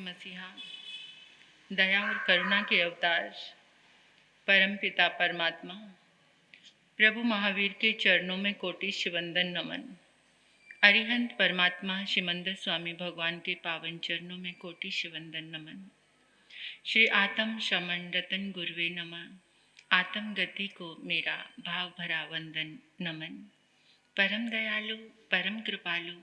मसीहा, दया और करुणा के अवतार परम पिता परमात्मा प्रभु महावीर के चरणों में कोटि वंदन नमन। अरिहंत परमात्मा श्रीमंदर स्वामी भगवान के पावन चरणों में कोटि वंदन नमन। श्री आत्म शमन रतन गुरुवे नमः। आत्म गति को मेरा भाव भरा वंदन नमन। परम दयालु परम कृपालु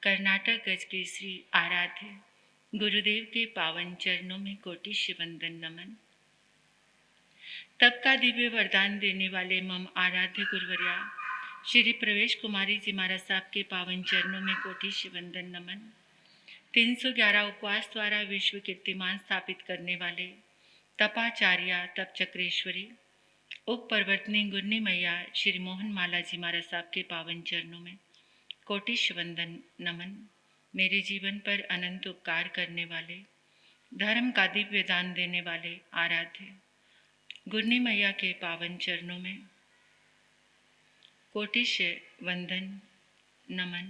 कर्नाटक गज के श्री आराध्य गुरुदेव के पावन चरणों में कोटि वंदन नमन। तब का दिव्य वरदान देने वाले मम आराध्य गुरुवर्या श्री प्रवेश कुमारी जी महाराज साहब के पावन चरणों में कोटि वंदन नमन। 311 उपवास द्वारा विश्व कीर्तिमान स्थापित करने वाले तपाचार्या तप चक्रेश्वरी उप प्रवर्तनी गुरनी मैया श्री मोहन माला जी महाराज साहब के पावन चरणों में कोटि वंदन नमन। मेरे जीवन पर अनंत उपकार करने वाले धर्म का दिव्य दान देने वाले आराध्य गुरनी मैया के पावन चरणों में कोटि वंदन नमन।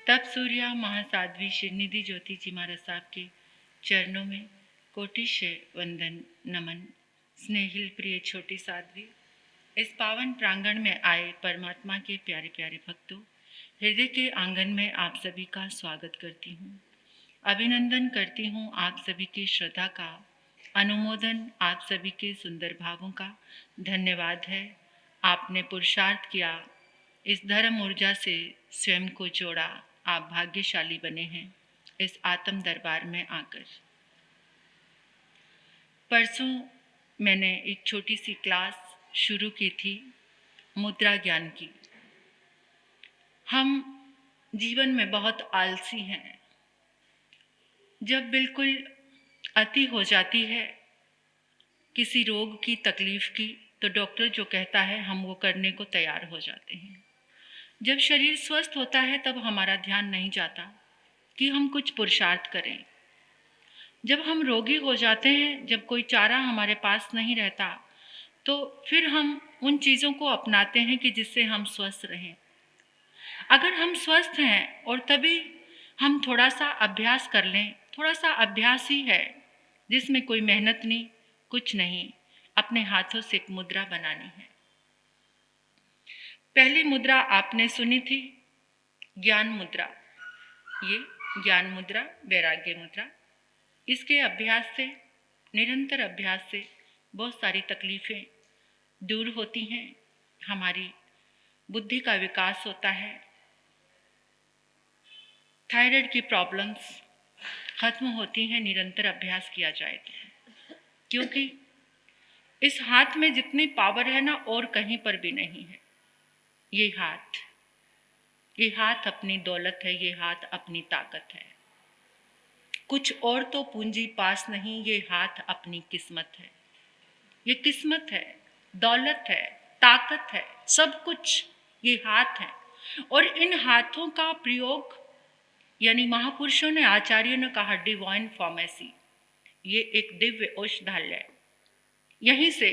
तप सूर्या महासाध्वी श्रीनिधि ज्योति जी महाराज साहब के चरणों में कोटि वंदन नमन। स्नेहिल प्रिय छोटी साध्वी, इस पावन प्रांगण में आए परमात्मा के प्यारे प्यारे भक्तों, हृदय के आंगन में आप सभी का स्वागत करती हूँ। अभिनंदन करती हूँ आप सभी की श्रद्धा का, अनुमोदन आप सभी के सुंदर भावों का धन्यवाद है। आपने पुरुषार्थ किया, इस धर्म ऊर्जा से स्वयं को जोड़ा, आप भाग्यशाली बने हैं इस आत्म दरबार में आकर। परसों मैंने एक छोटी सी क्लास शुरू की थी मुद्रा ज्ञान की। हम जीवन में बहुत आलसी हैं। जब बिल्कुल अति हो जाती है किसी रोग की तकलीफ की, तो डॉक्टर जो कहता है हम वो करने को तैयार हो जाते हैं। जब शरीर स्वस्थ होता है तब हमारा ध्यान नहीं जाता कि हम कुछ पुरुषार्थ करें। जब हम रोगी हो जाते हैं, जब कोई चारा हमारे पास नहीं रहता, तो फिर हम उन चीज़ों को अपनाते हैं कि जिससे हम स्वस्थ रहें। अगर हम स्वस्थ हैं और तभी हम थोड़ा सा अभ्यास कर लें, थोड़ा सा अभ्यास ही है जिसमें कोई मेहनत नहीं, कुछ नहीं, अपने हाथों से एक मुद्रा बनानी है। पहली मुद्रा आपने सुनी थी ज्ञान मुद्रा। ये ज्ञान मुद्रा, वैराग्य मुद्रा, इसके अभ्यास से, निरंतर अभ्यास से बहुत सारी तकलीफ़ें दूर होती हैं, हमारी बुद्धि का विकास होता है, थायराइड की प्रॉब्लम्स खत्म होती हैं निरंतर अभ्यास किया जाए तो। क्योंकि इस हाथ में जितनी पावर है ना, और कहीं पर भी नहीं है। ये हाथ अपनी दौलत है, ये हाथ अपनी ताकत है। कुछ और तो पूंजी पास नहीं, ये हाथ अपनी किस्मत है। ये किस्मत है, दौलत है, ताकत है, सब कुछ ये हाथ है। और इन हाथों का प्रयोग, यानी महापुरुषों ने, आचार्यों ने कहा डिवाइन फार्मेसी, ये एक दिव्य औषधालय है। यहीं से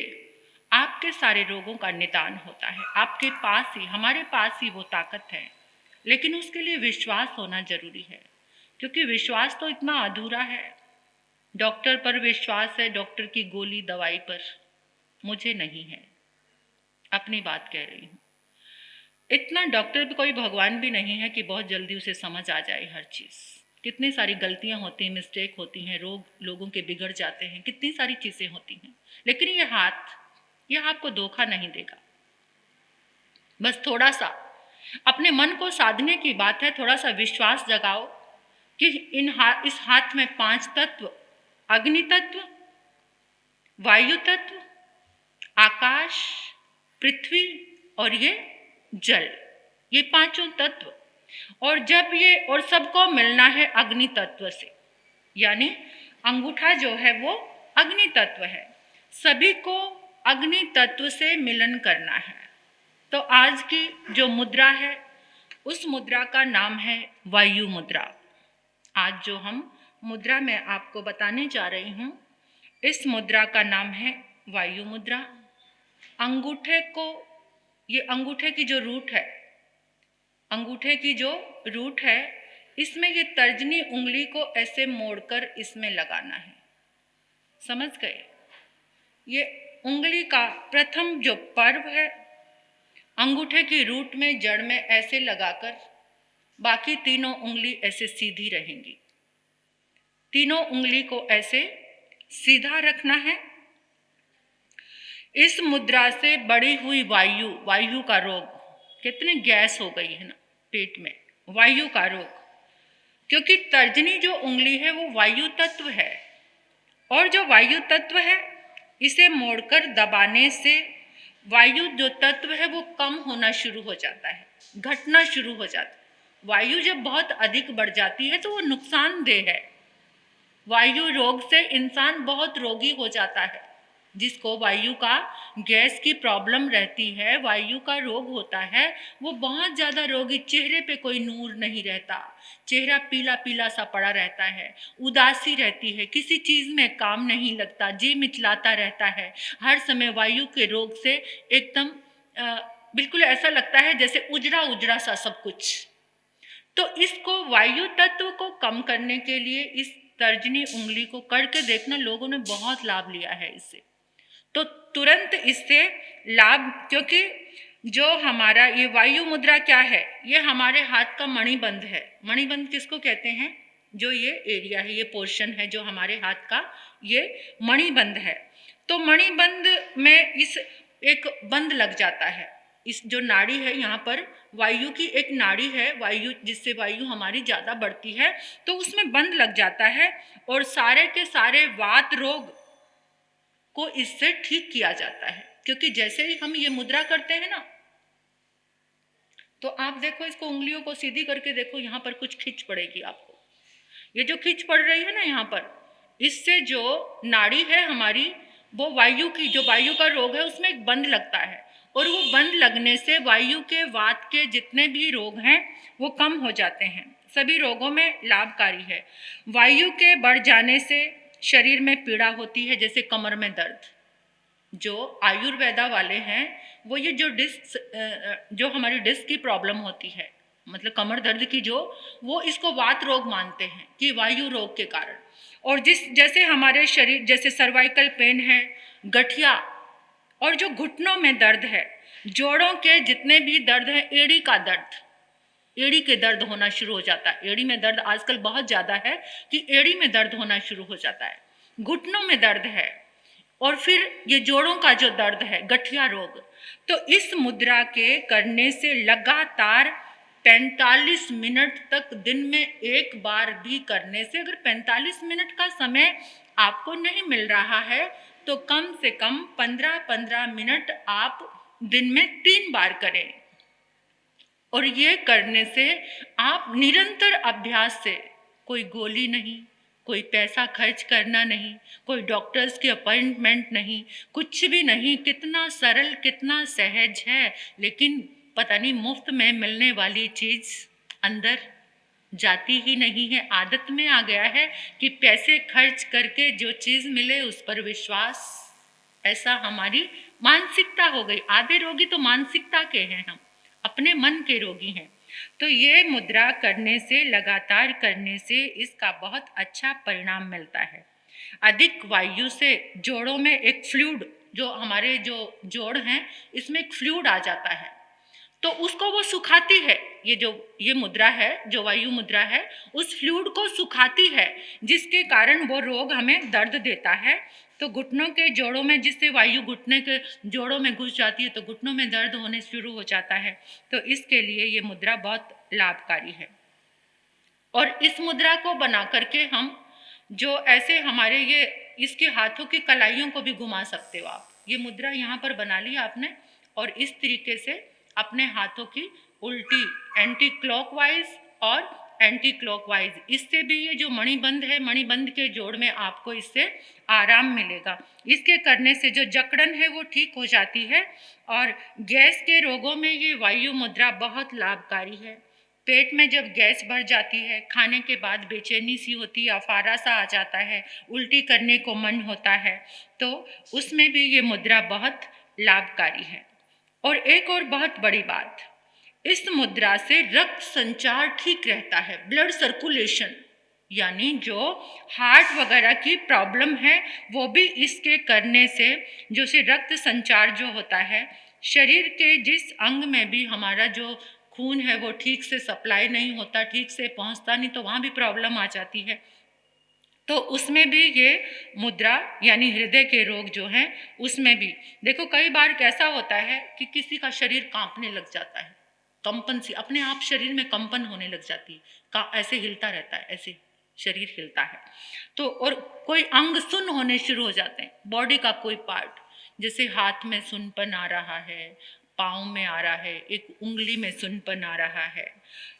आपके सारे रोगों का निदान होता है। आपके पास ही, हमारे पास ही वो ताकत है, लेकिन उसके लिए विश्वास होना जरूरी है। क्योंकि विश्वास तो इतना अधूरा है। डॉक्टर पर विश्वास है, डॉक्टर की गोली दवाई पर, मुझे नहीं है। अपनी बात कह रही हूँ। इतना डॉक्टर भी, कोई भगवान भी नहीं है कि बहुत जल्दी उसे समझ आ जाए हर चीज़। कितनी सारी गलतियाँ होती हैं, मिस्टेक होती हैं, लोगों के बिगड़ जाते हैं, कितनी सारी चीज़ें होती हैं। लेकिन ये हाथ, ये आपको धोखा नहीं देगा। बस थोड़ा सा अपने मन को साधने की बात है। थोड़ा सा विश्वास जगाओ कि इस हाथ में 5 तत्व, अग्नि तत्व, वायु तत्व, आकाश, पृथ्वी और ये जल, ये 5 तत्व। और जब ये, और सबको मिलना है अग्नि तत्व से, यानी अंगूठा जो है वो अग्नि तत्व है। सभी को अग्नि तत्व से मिलन करना है। तो आज की जो मुद्रा है, उस मुद्रा का नाम है वायु मुद्रा। आज जो हम मुद्रा मैं आपको बताने जा रही हूँ, इस मुद्रा का नाम है वायु मुद्रा। अंगूठे को, ये अंगूठे की जो रूट है, अंगूठे की जो रूट है, इसमें ये तर्जनी उंगली को ऐसे मोड़कर इसमें लगाना है, समझ गए? ये उंगली का प्रथम जो पर्व है, अंगूठे की रूट में जड़ में ऐसे लगाकर बाकी तीनों उंगली ऐसे सीधी रहेंगी। तीनों उंगली को ऐसे सीधा रखना है। इस मुद्रा से बढ़ी हुई वायु का रोग, कितनी गैस हो गई है ना पेट में, वायु का रोग, क्योंकि तर्जनी जो उंगली है वो वायु तत्व है, और जो वायु तत्व है इसे मोड़कर दबाने से वायु जो तत्व है वो कम होना शुरू हो जाता है, घटना शुरू हो जाता है। वायु जब बहुत अधिक बढ़ जाती है तो वो नुकसानदेह है। वायु रोग से इंसान बहुत रोगी हो जाता है। जिसको वायु का गैस की प्रॉब्लम रहती है, वायु का रोग होता है, वो बहुत ज़्यादा रोगी, चेहरे पे कोई नूर नहीं रहता, चेहरा पीला पीला सा पड़ा रहता है, उदासी रहती है, किसी चीज़ में काम नहीं लगता, जी मिचलाता रहता है, हर समय वायु के रोग से एकदम बिल्कुल ऐसा लगता है जैसे उजड़ा उजड़ा सा सब कुछ। तो इसको वायु तत्व को कम करने के लिए इस तर्जनी उंगली को करके देखना, लोगों ने बहुत लाभ लिया है इससे। तो तुरंत इससे लाभ, क्योंकि जो हमारा ये वायु मुद्रा क्या है, ये हमारे हाथ का मणिबंध है। मणिबंध किसको कहते हैं? जो ये एरिया है, ये पोर्शन है जो हमारे हाथ का, ये मणिबंध है। तो मणिबंध में इस एक बंद लग जाता है, इस जो नाड़ी है यहाँ पर वायु की एक नाड़ी है, वायु जिससे वायु हमारी ज़्यादा बढ़ती है, तो उसमें बंद लग जाता है और सारे के सारे वात रोग को इससे ठीक किया जाता है। क्योंकि जैसे ही हम ये मुद्रा करते हैं ना, तो आप देखो इसको, उंगलियों को सीधी करके देखो, यहाँ पर कुछ खिंच पड़ेगी आपको। ये जो खिंच पड़ रही है ना यहाँ पर, इससे जो नाड़ी है हमारी, वो वायु की, जो वायु का रोग है उसमें एक बंद लगता है, और वो बंद लगने से वायु के वात के जितने भी रोग हैं वो कम हो जाते हैं, सभी रोगों में लाभकारी है। वायु के बढ़ जाने से शरीर में पीड़ा होती है, जैसे कमर में दर्द। जो आयुर्वेदा वाले हैं वो ये जो जो हमारी डिस्क की प्रॉब्लम होती है, मतलब कमर दर्द की, जो वो इसको वात रोग मानते हैं कि वायु रोग के कारण। और जैसे हमारे शरीर, जैसे सर्वाइकल पेन है, गठिया, और जो घुटनों में दर्द है, जोड़ों के जितने भी दर्द है, एड़ी का दर्द, एड़ी के दर्द होना शुरू हो जाता है। एड़ी में दर्द आजकल बहुत ज़्यादा है कि एड़ी में दर्द होना शुरू हो जाता है, घुटनों में दर्द है, और फिर ये जोड़ों का जो दर्द है, गठिया रोग। तो इस मुद्रा के करने से लगातार 45 मिनट तक, दिन में एक बार भी करने से, अगर 45 मिनट का समय आपको नहीं मिल रहा है तो कम से कम 15-15 मिनट आप दिन में 3 बार करें। और ये करने से आप निरंतर अभ्यास से, कोई गोली नहीं, कोई पैसा खर्च करना नहीं, कोई डॉक्टर्स की अपॉइंटमेंट नहीं, कुछ भी नहीं, कितना सरल, कितना सहज है। लेकिन पता नहीं मुफ्त में मिलने वाली चीज़ अंदर जाती ही नहीं है। आदत में आ गया है कि पैसे खर्च करके जो चीज़ मिले उस पर विश्वास, ऐसा हमारी मानसिकता हो गई। आधे रोगी तो मानसिकता के हैं, हम अपने मन के रोगी हैं। तो ये मुद्रा करने से, लगातार करने से इसका बहुत अच्छा परिणाम मिलता है। अधिक वायु से जोड़ों में एक फ्लूइड, जो हमारे जो जोड़ हैं इसमें एक फ्लूइड आ जाता है, तो उसको वो सुखाती है। ये मुद्रा है, जो वायु मुद्रा है, उस फ्लूइड को सुखाती है, जिसके कारण वो रोग हमें दर्द देता है। तो घुटनों के जोड़ों में, जिससे वायु घुटने के जोड़ों में घुस जाती है तो घुटनों में दर्द होने शुरू हो जाता है। तो इसके लिए ये मुद्रा बहुत लाभकारी है। और इस मुद्रा को बना करके हम जो ऐसे हमारे ये इसके हाथों की कलाइयों को भी घुमा सकते हो आप। ये मुद्रा यहाँ पर बना ली आपने, और इस तरीके से अपने हाथों की उल्टी, एंटी क्लॉकवाइज और एंटी क्लॉकवाइज, इससे भी ये जो मणिबंध है, मणिबंध के जोड़ में आपको इससे आराम मिलेगा। इसके करने से जो जकड़न है वो ठीक हो जाती है। और गैस के रोगों में ये वायु मुद्रा बहुत लाभकारी है। पेट में जब गैस बढ़ जाती है, खाने के बाद बेचैनी सी होती है, अफारा सा आ जाता है, उल्टी करने को मन होता है, तो उसमें भी ये मुद्रा बहुत लाभकारी है। और एक और बहुत बड़ी बात, इस मुद्रा से रक्त संचार ठीक रहता है, ब्लड सर्कुलेशन, यानी जो हार्ट वगैरह की प्रॉब्लम है वो भी इसके करने से जो से रक्त संचार जो होता है, शरीर के जिस अंग में भी हमारा जो खून है वो ठीक से सप्लाई नहीं होता, ठीक से पहुंचता नहीं, तो वहाँ भी प्रॉब्लम आ जाती है। तो उसमें भी ये मुद्रा यानी हृदय के रोग जो हैं उसमें भी देखो, कई बार कैसा होता है कि किसी का शरीर कांपने लग जाता है, कंपन सी अपने आप शरीर में कंपन होने लग जाती है, ऐसे हिलता रहता है, ऐसे शरीर हिलता है। तो और कोई अंग सुन्न होने शुरू हो जाते हैं, बॉडी का कोई पार्ट, जैसे हाथ में सुन्नपन आ रहा है, पाँव में आ रहा है, एक उंगली में सुन्नपन आ रहा है।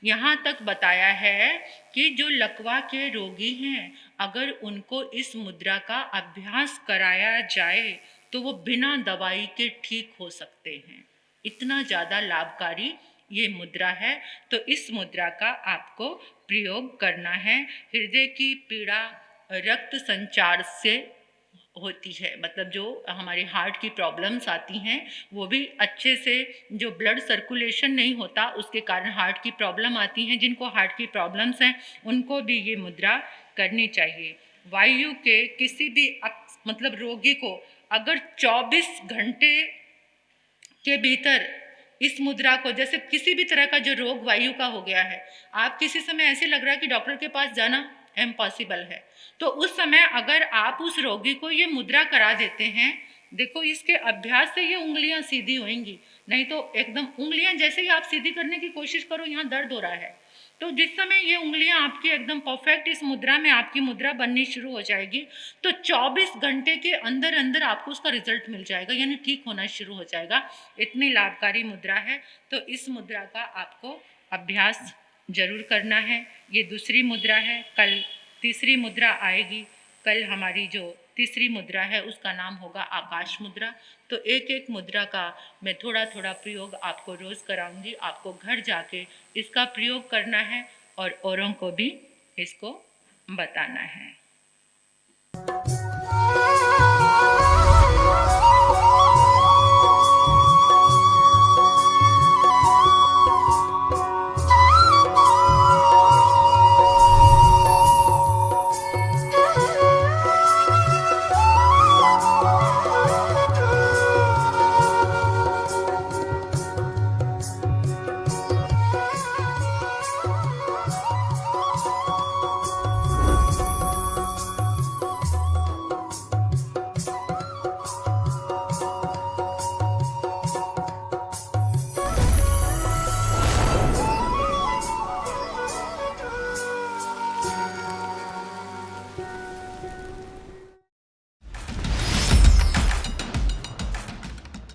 यहाँ तक बताया है कि जो लकवा के रोगी हैं, अगर उनको इस मुद्रा का अभ्यास कराया जाए तो वो बिना दवाई के ठीक हो सकते हैं। इतना ज़्यादा लाभकारी ये मुद्रा है। तो इस मुद्रा का आपको प्रयोग करना है। हृदय की पीड़ा रक्त संचार से होती है, मतलब जो हमारे हार्ट की प्रॉब्लम्स आती हैं वो भी अच्छे से, जो ब्लड सर्कुलेशन नहीं होता उसके कारण हार्ट की प्रॉब्लम आती हैं, जिनको हार्ट की प्रॉब्लम्स हैं उनको भी ये मुद्रा करनी चाहिए। वायु के किसी भी मतलब रोगी को अगर 24 घंटे के भीतर इस मुद्रा को, जैसे किसी भी तरह का जो रोग वायु का हो गया है, आप किसी समय ऐसे लग रहा है कि डॉक्टर के पास जाना इम्पॉसिबल है, तो उस समय अगर आप उस रोगी को ये मुद्रा करा देते हैं, देखो इसके अभ्यास से ये उंगलियां सीधी होंगी, नहीं तो एकदम उंगलियां जैसे ही आप सीधी करने की कोशिश करो यहाँ दर्द हो रहा है, तो जिस समय ये उंगलियां आपकी एकदम परफेक्ट इस मुद्रा में आपकी मुद्रा बननी शुरू हो जाएगी, तो 24 घंटे के अंदर अंदर आपको उसका रिजल्ट मिल जाएगा, यानी ठीक होना शुरू हो जाएगा। इतनी लाभकारी मुद्रा है। तो इस मुद्रा का आपको अभ्यास जरूर करना है। ये दूसरी मुद्रा है, कल तीसरी मुद्रा आएगी। कल हमारी जो तीसरी मुद्रा है उसका नाम होगा आकाश मुद्रा। तो एक एक मुद्रा का मैं थोड़ा थोड़ा प्रयोग आपको रोज़ कराऊंगी। आपको घर जाके इसका प्रयोग करना है और औरों को भी इसको बताना है।